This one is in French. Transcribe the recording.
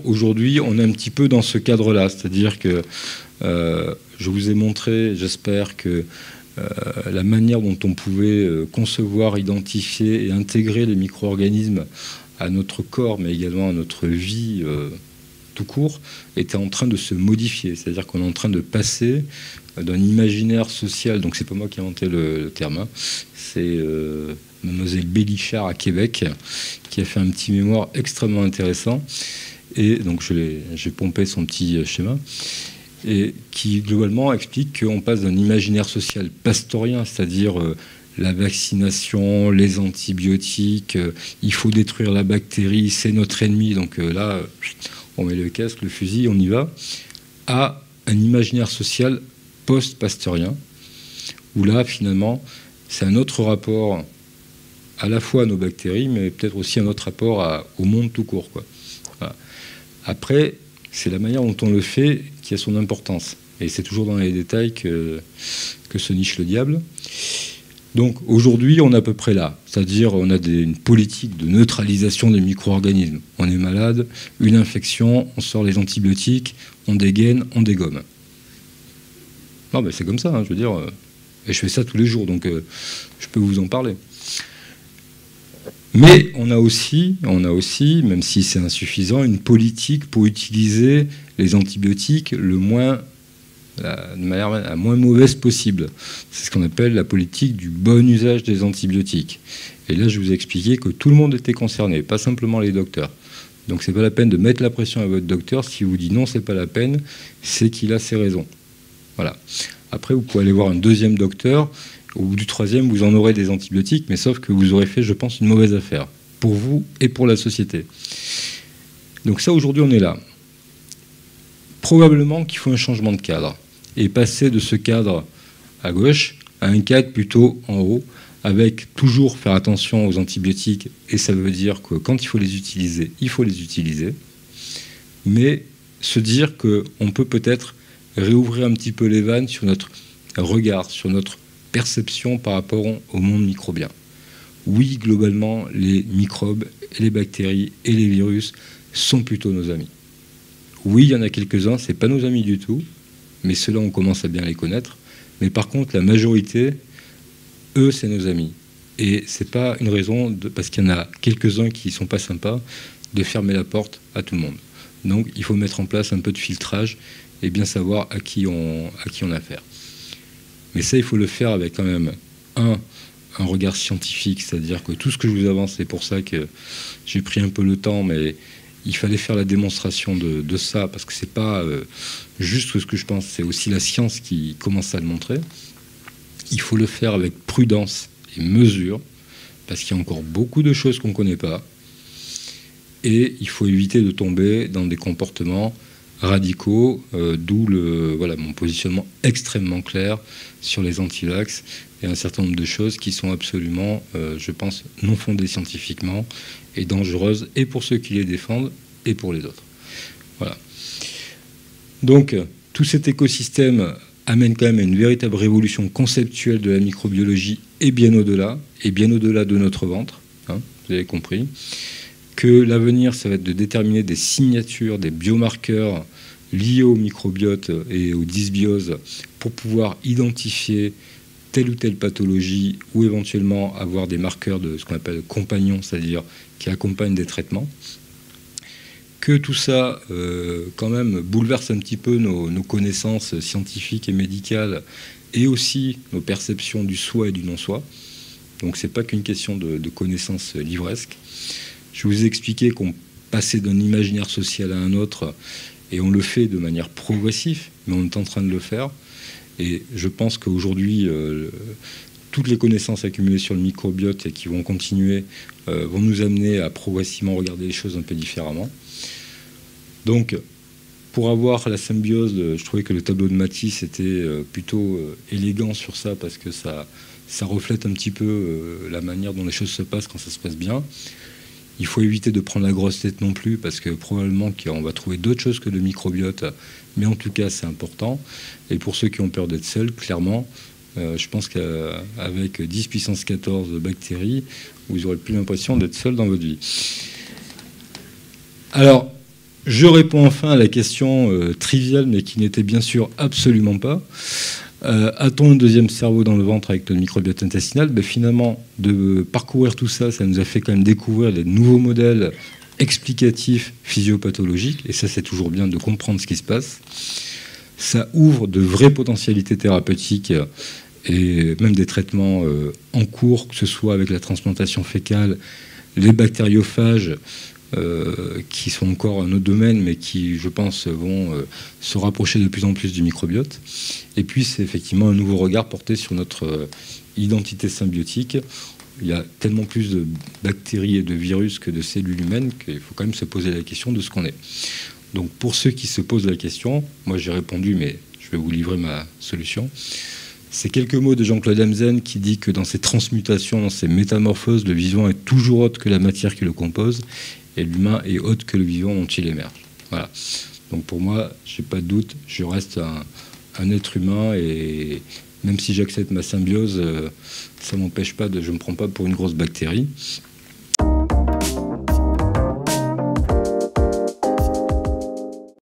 aujourd'hui, on est un petit peu dans ce cadre-là, c'est-à-dire que je vous ai montré, j'espère que la manière dont on pouvait concevoir, identifier et intégrer les micro-organismes à notre corps, mais également à notre vie tout court, était en train de se modifier. C'est-à-dire qu'on est en train de passer d'un imaginaire social, donc c'est pas moi qui ai inventé le terme, hein, c'est mademoiselle Bélichard à Québec, qui a fait un petit mémoire extrêmement intéressant, et donc j'ai pompé son petit schéma, et qui globalement explique qu'on passe d'un imaginaire social pastorien, c'est-à-dire la vaccination, les antibiotiques, il faut détruire la bactérie, c'est notre ennemi, donc là, on met le casque, le fusil, on y va, à un imaginaire social post-pasteurien, où là, finalement, c'est un autre rapport à la fois à nos bactéries, mais peut-être aussi un autre rapport au monde tout court, quoi. Voilà. Après, c'est la manière dont on le fait qui a son importance. Et c'est toujours dans les détails que se niche le diable. Donc aujourd'hui, on est à peu près là. C'est-à-dire on a une politique de neutralisation des micro-organismes. On est malade, une infection, on sort les antibiotiques, on dégaine, on dégomme. Non, mais c'est comme ça, hein, je veux dire. Et je fais ça tous les jours, donc je peux vous en parler. Mais on a aussi, même si c'est insuffisant, une politique pour utiliser les antibiotiques de manière la moins mauvaise possible. C'est ce qu'on appelle la politique du bon usage des antibiotiques. Et là, je vous ai expliqué que tout le monde était concerné, pas simplement les docteurs. Donc c'est pas la peine de mettre la pression à votre docteur. S'il vous dit non, c'est pas la peine, c'est qu'il a ses raisons. Voilà. Après, vous pouvez aller voir un deuxième docteur. Au bout du troisième, vous en aurez des antibiotiques, mais sauf que vous aurez fait, je pense, une mauvaise affaire pour vous et pour la société. Donc ça, aujourd'hui, on est là. Probablement qu'il faut un changement de cadre et passer de ce cadre à gauche à un cadre plutôt en haut, avec toujours faire attention aux antibiotiques, et ça veut dire que quand il faut les utiliser, mais se dire qu'on peut peut-être réouvrir un petit peu les vannes sur notre regard, sur notre perception par rapport au monde microbien. Oui, globalement, les microbes, les bactéries et les virus sont plutôt nos amis. Oui, il y en a quelques-uns, c'est pas nos amis du tout, mais ceux-là, on commence à bien les connaître. Mais par contre, la majorité, eux, c'est nos amis. Et c'est pas une raison, parce qu'il y en a quelques-uns qui sont pas sympas, de fermer la porte à tout le monde. Donc, il faut mettre en place un peu de filtrage et bien savoir à qui on a affaire. Mais ça, il faut le faire avec quand même un regard scientifique, c'est-à-dire que tout ce que je vous avance, c'est pour ça que j'ai pris un peu le temps, mais il fallait faire la démonstration de ça, parce que c'est pas juste ce que je pense, c'est aussi la science qui commence à le montrer. Il faut le faire avec prudence et mesure, parce qu'il y a encore beaucoup de choses qu'on ne connaît pas, et il faut éviter de tomber dans des comportements radicaux, d'où mon positionnement extrêmement clair sur les antivax et un certain nombre de choses qui sont absolument, je pense, non fondées scientifiquement et dangereuses, et pour ceux qui les défendent et pour les autres. Voilà. Donc, tout cet écosystème amène quand même à une véritable révolution conceptuelle de la microbiologie, et bien au-delà de notre ventre, hein, vous avez compris. Que l'avenir, ça va être de déterminer des signatures, des biomarqueurs liés au microbiote et aux dysbioses pour pouvoir identifier telle ou telle pathologie ou éventuellement avoir des marqueurs de ce qu'on appelle compagnons, c'est-à-dire qui accompagnent des traitements. Que tout ça, quand même, bouleverse un petit peu nos connaissances scientifiques et médicales et aussi nos perceptions du soi et du non-soi. Donc, ce n'est pas qu'une question de connaissances livresques. Je vous ai expliqué qu'on passait d'un imaginaire social à un autre, et on le fait de manière progressive, mais on est en train de le faire. Et je pense qu'aujourd'hui, toutes les connaissances accumulées sur le microbiote et qui vont continuer vont nous amener à progressivement regarder les choses un peu différemment. Donc, pour avoir la symbiose, je trouvais que le tableau de Matisse était plutôt élégant sur ça, parce que ça reflète un petit peu la manière dont les choses se passent quand ça se passe bien. Il faut éviter de prendre la grosse tête non plus, parce que probablement qu'on va trouver d'autres choses que le microbiote, mais en tout cas c'est important. Et pour ceux qui ont peur d'être seuls, clairement, je pense qu'avec 10 puissance 14 bactéries, vous n'aurez plus l'impression d'être seul dans votre vie. Alors, Je réponds enfin à la question triviale, mais qui n'était bien sûr absolument pas. A-t-on un deuxième cerveau dans le ventre avec le microbiote intestinal? Finalement, de parcourir tout ça, ça nous a fait quand même découvrir des nouveaux modèles explicatifs physiopathologiques, et ça c'est toujours bien de comprendre ce qui se passe. Ça ouvre de vraies potentialités thérapeutiques et même des traitements en cours, que ce soit avec la transplantation fécale, les bactériophages, qui sont encore un autre domaine, mais qui, je pense, vont se rapprocher de plus en plus du microbiote. Et puis, c'est effectivement un nouveau regard porté sur notre identité symbiotique. Il y a tellement plus de bactéries et de virus que de cellules humaines qu'il faut quand même se poser la question de ce qu'on est. Donc, pour ceux qui se posent la question, moi j'ai répondu, mais je vais vous livrer ma solution. C'est quelques mots de Jean-Claude Amzen qui dit que dans ces transmutations, dans ces métamorphoses, le vivant est toujours autre que la matière qui le compose, et l'humain est autre que le vivant dont il émerge. Voilà. Donc pour moi, je n'ai pas de doute, je reste un être humain, et même si j'accepte ma symbiose, ça m'empêche pas je ne me prends pas pour une grosse bactérie.